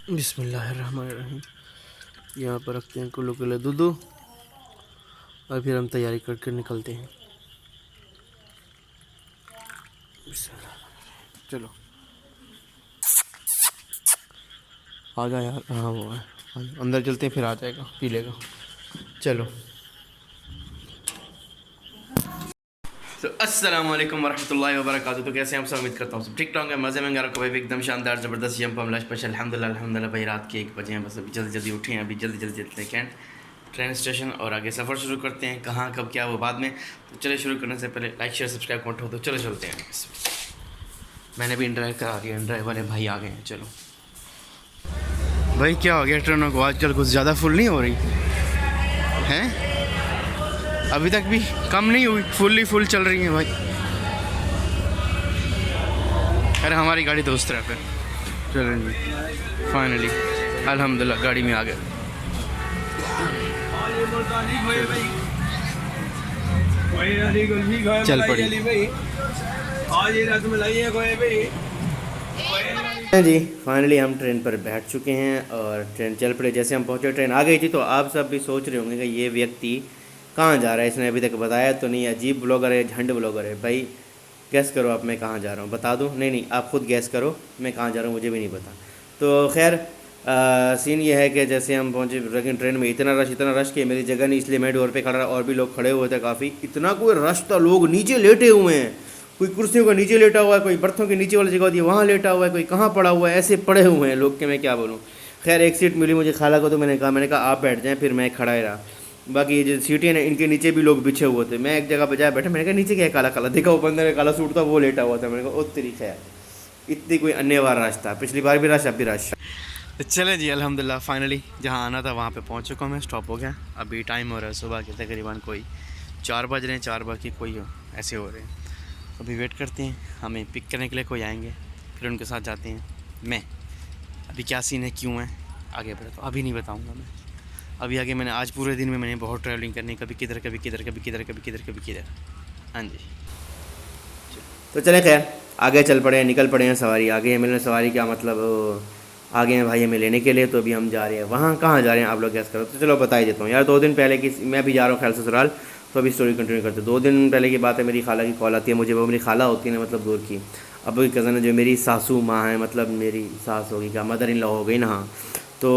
बिस्मिल्लाहिर्रहमानिर्रहीम। यहाँ पर रखते हैं कुल्लू के लिए दूधू और फिर हम तैयारी करके निकलते हैं। बिस्मिल्लाह। चलो आ जा यार। हाँ वो है, अंदर चलते हैं फिर आ जाएगा पी लेगा। चलो तो अस्सलाम वालेकुम वरहमतुल्लाहि वबरकातुहू। तो कैसे हैं आप सब? उम्मीद करता हूँ सब ठीक ठाक है, मज़े में। आपको भाई एकदम शानदार ज़बरदस्त यम पमला स्पेशल अल्हम्दुलिल्लाह भाई। रात के 1 बजे हैं बस, अभी जल्दी जल्दी उठे हैं, अभी जल्दी जल्दी चलते हैं कैंट ट्रेन स्टेशन और आगे सफ़र शुरू करते हैं। कहाँ कब क्या वो बाद में। तो चले शुरू करने से पहले लाइक शेयर सब्सक्राइब कमेंट हो तो चलो चलते हैं। मैंने भी ड्राइव करा दिया, ड्राइव वाले भाई आ गए हैं। चलो भाई क्या हो गया ट्रेनों को आजकल? कुछ ज़्यादा फुल नहीं हो रही हैं? अभी तक भी कम नहीं हुई, फुल चल रही है भाई। अरे हमारी गाड़ी तो उस तरफ है। चलो जी फाइनली अल्हम्दुलिल्लाह गाड़ी में आ गए। चल पड़ी जी। फाइनली हम ट्रेन पर बैठ चुके हैं और ट्रेन चल पड़े। जैसे हम पहुंचे ट्रेन आ गई थी। तो आप सब भी सोच रहे होंगे कि ये व्यक्ति कहाँ जा रहा है, इसने अभी तक बताया तो नहीं। अजीब ब्लॉगर है, झंड ब्लॉगर है भाई। गैस करो आप मैं कहाँ जा रहा हूँ, बता दूँ? नहीं आप खुद गैस करो मैं कहाँ जा रहा हूँ, मुझे भी नहीं पता। तो खैर सीन ये है कि जैसे हम पहुँचे, लेकिन ट्रेन में इतना रश कि मेरी जगह नहीं, इसलिए मैं डोर पे खड़ा रहा। और भी लोग खड़े हुए थे काफ़ी, इतना कोई रश था, लोग नीचे लेटे हुए हैं। कोई कुर्सियों का नीचे लेटा हुआ है, कोई बर्थों के नीचे वाली जगह होती है वहाँ लेटा हुआ है, कोई कहाँ पड़ा हुआ है, ऐसे पड़े हुए हैं लोग के मैं क्या बोलूँ। खैर एक सीट मिली मुझे खाला को, तो मैंने कहा आप बैठ जाएँ, फिर मैं खड़ा ही रहा। बाकी ये जो सीटें हैं इनके नीचे भी लोग बिछे हुए थे। मैं एक जगह पर जाए बैठा, मैंने कहा नीचे क्या है, काला काला देखा, वो बंदे ने काला सूट था वो लेटा हुआ था। मैंने कहा ओ तेरी खैर, इतनी कोई अन्य बार रश था, पिछली बार भी रश अब भी रश। तो चले जी अल्हम्दुलिल्लाह फाइनली जहाँ आना था वहाँ पे पहुँच चुका हूँ मैं, स्टॉप हो गया। अभी टाइम हो रहा है सुबह के तकरीबन कोई 4 बज रहे हैं, 4 बाकी कोई ऐसे हो रहे हैं। अभी वेट करते हैं, हमें पिक करने के लिए कोई आएंगे, फिर उनके साथ जाते हैं। मैं अभी क्या सीन है क्यों है आगे बढ़े तो अभी नहीं बताऊँगा मैं। अभी आगे मैंने आज पूरे दिन में मैंने बहुत ट्रैवलिंग करनी, कभी किधर कभी किधर कभी किधर कभी किधर कभी किधर। हाँ जी तो चले खैर आगे चल पड़े हैं, निकल पड़े हैं। सवारी आ गई है, मैंने सवारी क्या मतलब आ गए हैं भाई हमें लेने के लिए। तो अभी हम जा रहे हैं वहाँ, कहाँ जा रहे हैं आप लोग गैस करो। तो चलो बता ही देता हूँ यार। 2 दिन पहले की मैं भी जा रहा हूँ ख्याल ससुराल, तो अभी स्टोरी कंटिन्यू करते हैं। 2 दिन पहले की बात है, मेरी खाला की कॉल आती है मुझे। वो मेरी खाला होती है ना, मतलब दूर की। अब कज़न है जो मेरी सासू माँ है, मतलब मेरी सास होगी क्या, मदर इन लॉ हो गई ना। हाँ तो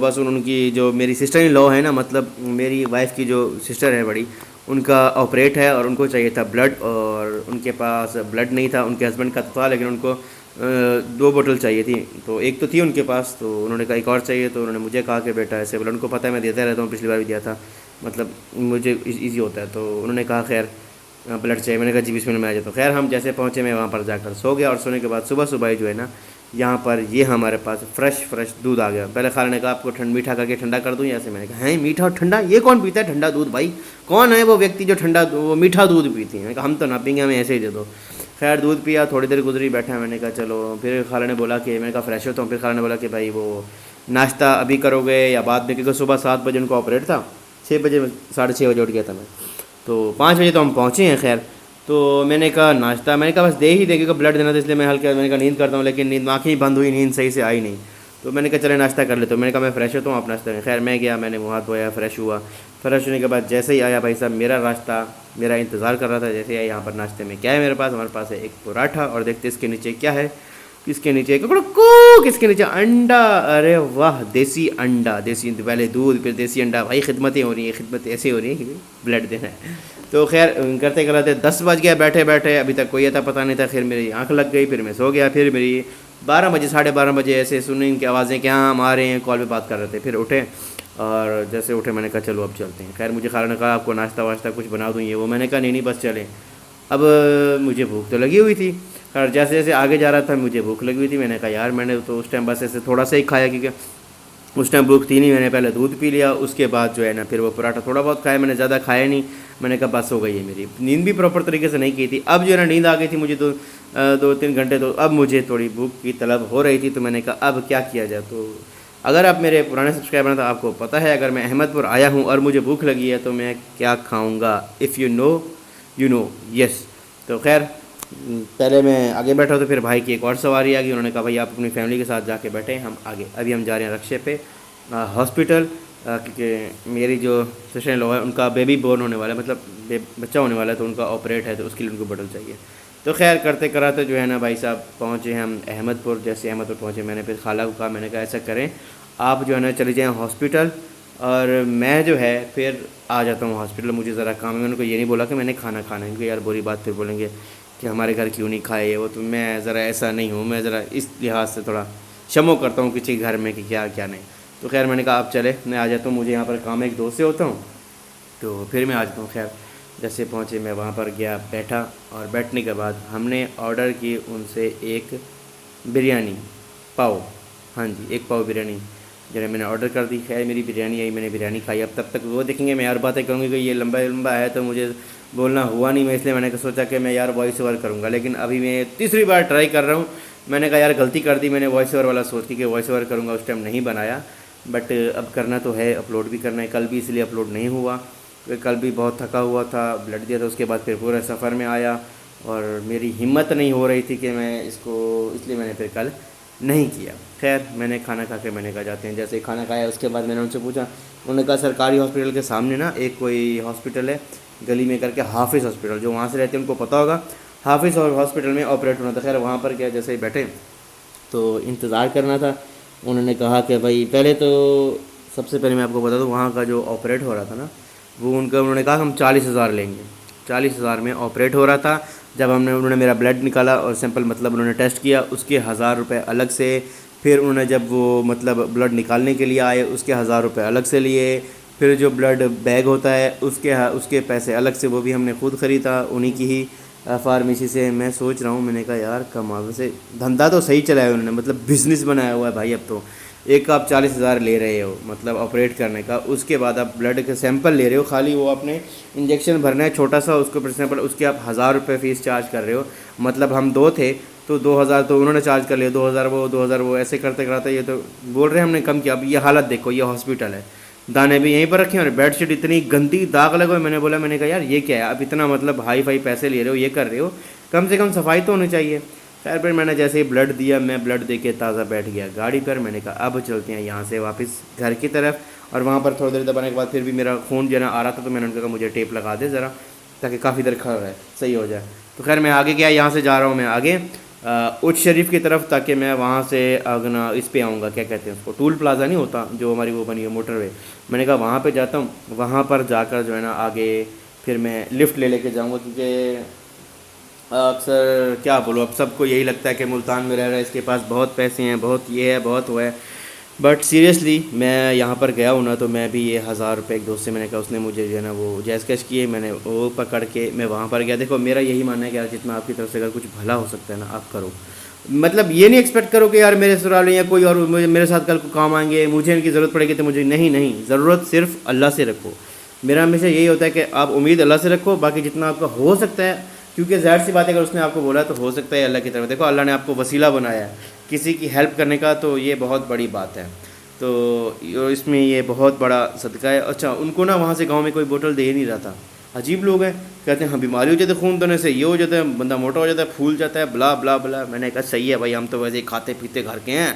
बस उनकी जो मेरी सिस्टर इन लॉ है ना, मतलब मेरी वाइफ की जो सिस्टर है बड़ी, उनका ऑपरेट है और उनको चाहिए था ब्लड, और उनके पास ब्लड नहीं था। उनके हस्बैंड का था लेकिन उनको 2 बोतल चाहिए थी। तो एक तो थी उनके पास, तो उन्होंने कहा एक और चाहिए। तो उन्होंने मुझे कहा कि बेटा ऐसे बोला, उनको पता है मैं देता रहता हूँ, पिछली बार भी दिया था, मतलब मुझे ईजी होता है। तो उन्होंने कहा खैर ब्लड चाहिए। मैंने कहा जी बिस्मिल्लाह में आ जाता हूँ। खैर हम जैसे पहुँचे, मैं वहाँ पर जाकर सो गया। और सोने के बाद सुबह सुबह ही जो है ना, यहाँ पर ये हमारे पास फ्रेश दूध आ गया। पहले खाला ने कहा आपको मीठा करके ठंडा कर दूँ ऐसे। मैंने कहा है मीठा और ठंडा, ये कौन पीता है ठंडा दूध भाई? कौन है वो व्यक्ति जो वो मीठा दूध पीती है? मैंने कहा हम तो ना पीएंगे, हमें ऐसे ही दे दो। खैर दूध पिया, थोड़ी देर गुजरी, बैठा। मैंने कहा चलो, फिर खाला ने बोला कि, मैंने कहा फ्रेश होता हूँ। फिर खाला ने बोला कि भाई वो नाश्ता अभी करोगे या बाद में, क्योंकि सुबह 7 बजे उनको ऑपरेट था, 6 बजे 6:30 बजे उठ गया था मैं। तो 5 बजे तो हम पहुँचे हैं। खैर तो मैंने कहा नाश्ता, मैंने कहा बस दे ही दे, क्योंकि ब्लड देना था इसलिए मैं हल्का, मैंने कहा नींद करता हूँ, लेकिन नींद आँखें ही बंद हुई, नींद सही से आई नहीं। तो मैंने कहा चले नाश्ता कर लेते हो। मैंने कहा मैं फ्रेश होता हूँ आप नाश्ता में। खैर मैं गया, मैंने मुँह हाथ धोया, फ्रेश हुआ। फ्रेश होने के बाद जैसे ही आया भाई साहब, मेरा रास्ता मेरा इंतज़ार कर रहा था। जैसे आया यहाँ पर नाश्ते में क्या है मेरे पास, हमारे पास है एक पराठा, और देखते इसके नीचे क्या है, किसके नीचे को किसके नीचे अंडा। अरे वाह, देसी अंडा, देसी पहले दूध फिर देसी अंडा। भाई खिदमतें हो रही हैं, खिदमतें ऐसे हो रही हैं कि ब्लड देना है। तो खैर करते करते 10 बज गया, बैठे बैठे अभी तक कोई आता पता नहीं था। फिर मेरी आंख लग गई, फिर मैं सो गया। फिर मेरी 12 बजे 12:30 बजे ऐसे सुनी इनकी आवाज़ें कि हाँ हम आ रहे हैं, कॉल पे बात कर रहे थे। फिर उठे, और जैसे उठे मैंने कहा चलो अब चलते हैं। खैर मुझे खाला ने कहा आपको नाश्ता वाश्ता कुछ बना दूँ ये वो। मैंने कहा नहीं बस चलें। अब मुझे भूख तो लगी हुई थी, और जैसे जैसे आगे जा रहा था मुझे भूख लगी हुई थी। मैंने कहा यार, मैंने तो उस टाइम बस ऐसे थोड़ा सा ही खाया, क्योंकि उस टाइम भूख थी नहीं। मैंने पहले दूध पी लिया, उसके बाद जो है ना फिर वो पराठा थोड़ा बहुत खाया, मैंने ज़्यादा खाया नहीं। मैंने कहा बस हो गई है मेरी नींद, भी प्रॉपर तरीके से नहीं की थी। अब जो है ना नींद आ गई थी मुझे, तो 2-3 घंटे। तो अब मुझे थोड़ी भूख की तलब हो रही थी। तो मैंने कहा अब क्या किया जाए। तो अगर आप मेरे पुराने सब्सक्राइबर हैं तो आपको पता है, अगर मैं अहमदपुर आया हूँ और मुझे भूख लगी है तो मैं क्या खाऊँगा। If you know you know, yes. तो खैर पहले मैं आगे बैठा तो फिर भाई की एक और सवारी आ गई, उन्होंने कहा भाई आप अपनी फैमिली के साथ जाके बैठे, हम आगे अभी हम जा रहे हैं रक्शे पे हॉस्पिटल, क्योंकि मेरी जो सिस्टर इन लॉ है उनका बेबी बोर्न होने वाला है, मतलब बच्चा होने वाला है, तो उनका ऑपरेट है, तो उसके लिए उनको बटल चाहिए। तो खैर करते कराते जो है ना भाई साहब पहुँचे हम अहमदपुर। जैसे अहमदपुर पहुँचे मैंने फिर खाला को कहा, मैंने कहा ऐसा करें आप जो है ना चले जाएँ हॉस्पिटल और मैं जो है फिर आ जाता हूँ हॉस्पिटल, मुझे ज़रा काम है। मैंने उनको ये नहीं बोला कि मैंने खाना खाना है, क्योंकि यार बुरी बात फिर बोलेंगे कि हमारे घर क्यों नहीं खाए वो, तो मैं ज़रा ऐसा नहीं हूँ, मैं ज़रा इस लिहाज से थोड़ा शमो करता हूँ किसी घर में कि क्या क्या नहीं। तो खैर मैंने कहा आप चले, मैं आ जाता हूँ, मुझे यहाँ पर काम है, एक दोस्त से होता हूँ, तो फिर मैं आ जाता हूँ। खैर जैसे पहुँचे मैं वहाँ पर गया, बैठा, और बैठने के बाद हमने ऑर्डर की उनसे एक बिरयानी पाव, हाँ जी एक पाव बिरयानी जो है मैंने ऑर्डर कर दी। खैर मेरी बिरयानी आई, मैंने बिरयानी खाई। अब तब तक वो देखेंगे, मैं यार बातें करूँगी कि ये लंबा लंबा है तो मुझे बोलना हुआ नहीं, मैं इसलिए मैंने सोचा कि मैं यार वॉइस ओवर करूँगा, लेकिन अभी मैं तीसरी बार ट्राई कर रहा हूँ। मैंने कहा यार गलती कर दी मैंने, वॉइस ओवर वाला सोच के कि वॉइस ओवर करूँगा, उस टाइम नहीं बनाया, बट अब करना तो है, अपलोड भी करना है। कल भी इसलिए अपलोड नहीं हुआ क्योंकि कल भी बहुत थका हुआ था, ब्लड दिया था, उसके बाद फिर पूरे सफ़र में आया और मेरी हिम्मत नहीं हो रही थी कि मैं इसको, इसलिए मैंने फिर कल नहीं किया। खैर मैंने खाना खा के मैंने कहा जाते हैं। जैसे खाना खाया उसके बाद मैंने उनसे पूछा, उन्होंने कहा सरकारी हॉस्पिटल के सामने ना एक कोई हॉस्पिटल है गली में करके, हाफिज़ हॉस्पिटल, जो वहाँ से रहते हैं उनको पता होगा, हाफिज़ हॉस्पिटल में ऑपरेट होना था। खैर वहाँ पर क्या जैसे ही बैठे तो इंतज़ार करना था। उन्होंने कहा कि भाई पहले तो सबसे पहले मैं आपको बता दूँ, वहाँ का जो ऑपरेट हो रहा था ना वो उन्होंने कहा हम 40,000 लेंगे। 40,000 में ऑपरेट हो रहा था। जब उन्होंने मेरा ब्लड निकाला और सैंपल मतलब उन्होंने टेस्ट किया, उसके 1,000 रुपये अलग से, फिर उन्होंने जब वो मतलब ब्लड निकालने के लिए आए उसके 1,000 रुपये अलग से लिए, फिर जो ब्लड बैग होता है उसके पैसे अलग से, वो भी हमने खुद ख़रीदा उन्हीं की ही फार्मेसी से। मैं सोच रहा हूँ, मैंने कहा यार कमाल, वैसे धंधा तो सही चलाया उन्होंने, मतलब बिज़नेस बनाया हुआ है भाई। अब तो एक आप 40,000 ले रहे हो मतलब ऑपरेट करने का, उसके बाद आप ब्लड के सैंपल ले रहे हो, खाली वो आपने इंजेक्शन भरना है छोटा सा, उसको पर सैंपल, उसके आप 1,000 रुपये फ़ीस चार्ज कर रहे हो। मतलब हम 2 थे तो 2,000 तो उन्होंने चार्ज कर लिया, 2,000 वो ऐसे करते कराते ये तो बोल रहे हैं हमने कम किया। अब ये हालत देखो, ये हॉस्पिटल है, दाने भी यहीं पर रखे हैं और बेडशीट इतनी गंदी दाग लगे हुए। मैंने बोला, मैंने कहा यार ये क्या है, आप इतना मतलब हाई फाई पैसे ले रहे हो, ये कर रहे हो, कम से कम सफाई तो होनी चाहिए। खैर फिर मैंने जैसे ही ब्लड दिया, मैं ब्लड दे के ताज़ा बैठ गया गाड़ी पर। मैंने कहा अब चलते हैं यहाँ से वापस घर की तरफ। और वहाँ पर थोड़ी देर दबाने के बाद फिर भी मेरा खून जो है ना आ रहा था, तो मैंने उनका कहा मुझे टेप लगा दे ज़रा, ताकि काफ़ी देर खड़ा रहे, सही हो जाए। तो खैर मैं आगे गया, यहाँ से जा रहा हूँ मैं आगे उच्च शरीफ की तरफ, ताकि मैं वहाँ से अगना इस पे आऊँगा, क्या कहते हैं उसको, टूल प्लाज़ा नहीं होता जो हमारी वो बनी है मोटरवे, मैंने कहा वहाँ पे जाता हूँ। वहाँ पर जाकर जो है ना आगे फिर मैं लिफ़्ट लेके जाऊँगा, क्योंकि अक्सर क्या बोलूँ, अब सबको यही लगता है कि मुल्तान में रह रहा है, इसके पास बहुत पैसे हैं, बहुत ये है, बहुत वो है, बट सीरियसली मैं यहाँ पर गया हूँ ना, तो मैं भी ये 1,000 रुपये एक दोस्त से मैंने कहा, उसने मुझे जो है ना वो जैज़ कैश किए, मैंने वो पकड़ के मैं वहाँ पर गया। देखो मेरा यही मानना है कि यार जितना आपकी तरफ से अगर कुछ भला हो सकता है ना आप करो। मतलब ये नहीं एक्सपेक्ट करो कि यार मेरे ससुराल या कोई और मेरे साथ कल को काम आएंगे, मुझे इनकी ज़रूरत पड़ेगी तो मुझे, नहीं नहीं, ज़रूरत सिर्फ अल्लाह से रखो। मेरा हमेशा यही होता है कि आप उम्मीद अल्लाह से रखो, बाकी जितना आपका हो सकता है, क्योंकि ज़ाहिर सी बात है अगर उसने आपको बोला तो हो सकता है अल्लाह की तरफ। देखो अल्लाह ने आपको वसीला बनाया है किसी की हेल्प करने का, तो ये बहुत बड़ी बात है। तो इसमें ये बहुत बड़ा सदका है। अच्छा उनको ना वहाँ से गांव में कोई बोतल दे ही नहीं रहा था, अजीब लोग हैं, कहते हैं हाँ बीमारी हो जाती है खून देने से, ये हो जाता है, बंदा मोटा हो जाता है, फूल जाता है, ब्ला ब्ला ब्ला। मैंने कहा सही है भाई, हम तो वैसे ही खाते पीते घर के हैं,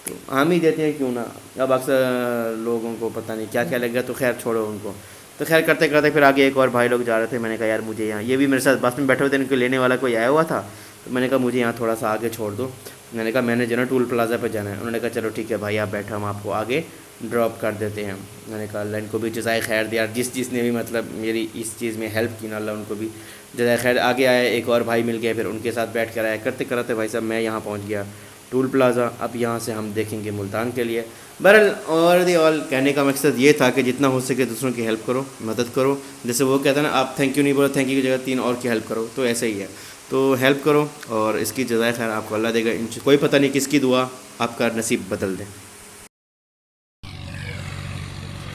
तो हम ही देते हैं, क्यों ना। अब अक्सर लोगों को पता नहीं क्या क्या लग गया, तो खैर छोड़ो उनको। तो खैर करते करते फिर आगे एक और भाई लोग जा रहे थे, मैंने कहा यार मुझे यहाँ, ये भी मेरे साथ बस में बैठे हुए थे, इनको लेने वाला कोई आया हुआ था, तो मैंने कहा मुझे यहाँ थोड़ा सा आगे छोड़ दो। मैंने कहा मैंने जो ना टूल प्लाज़ा पे जाना है। उन्होंने कहा चलो ठीक है भाई आप बैठो, हम आपको आगे ड्रॉप कर देते हैं। मैंने कहा अल्लाह इनको भी जज़ाए खैर दिया, जिस चीज़ ने भी मतलब मेरी इस चीज़ में हेल्प की ना, अल्लाह उनको भी जज़ाए खैर। आगे आए एक और भाई मिल गए, फिर उनके साथ बैठ कर आया, करते करते भाई साहब मैं यहाँ पहुँच गया टूल प्लाज़ा। अब यहाँ से हम देखेंगे मुल्तान के लिए। बहरहाल और दी ऑल कहने का मकसद ये था कि जितना हो सके दूसरों की हेल्प करो, मदद करो। जैसे वो कहता है ना, आप थैंक यू नहीं बोलो, थैंक यू की जगह 3 और की हेल्प करो, तो ऐसे ही है। तो हेल्प करो और इसकी जज़ाए खैर आपको अल्लाह देगा। कोई पता नहीं किसकी दुआ आपका नसीब बदल दे।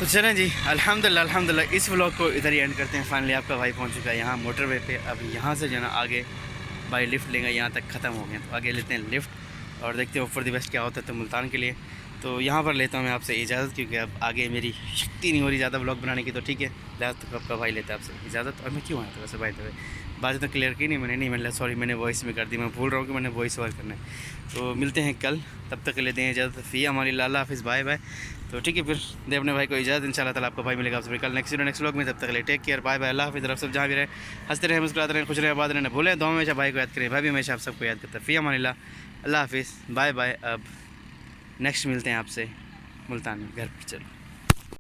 तो चलें जी, अल्हम्दुलिल्लाह अल्हम्दुलिल्लाह इस व्लॉग को इधर ही एंड करते हैं। फाइनली आपका भाई पहुंच चुका है यहाँ मोटरवे पे। अब यहाँ से जो है ना आगे भाई लिफ्ट लेंगे, यहाँ तक ख़त्म हो गया, तो आगे लेते हैं लिफ्ट और देखते हैं ऊपर दी बेस्ट क्या होता है। तो मुल्तान के लिए तो यहाँ पर लेता हूँ मैं आपसे इजाज़त, क्योंकि अब आगे मेरी शक्ति नहीं हो रही ज़्यादा ब्लॉग बनाने की। तो ठीक है, लिहाज तो आपका भाई लेता है आपसे इजाज़त। और मैं क्यों आया था वैसे भाई, तो बात तो क्लियर की नहीं मैंने, नहीं मैंने सॉरी, मैंने वॉइस में कर दी, मैं भूल रहा हूँ कि मैंने वॉइस ओवर करना है। तो मिलते हैं कल, तब तक लेते हैं इजाज़त। फ़ी हमारी लाला हाफिज़, बाय बाय। तो ठीक है, फिर दे अपने भाई को इजाज़त। इंशाल्लाह ताला आपका भाई मिलेगा आपसे कल नेक्स्ट व्लॉग में। तब तक ले टेक केयर, बाय बाय, अल्लाह हाफिज़। रब सब जहाँ भी रहे हंसते रहे, मुस्कुराते रहे, खुश रहे, आबाद रहे, भूलें दो हमेशा भाई को याद करें। भाई भी हमेशा आप सबको याद करता है। फ़ी हमारी अल्लाह हाफिज़, बाय बाय। अब नेक्स्ट मिलते हैं आपसे मुल्तान में, घर पर। चलो।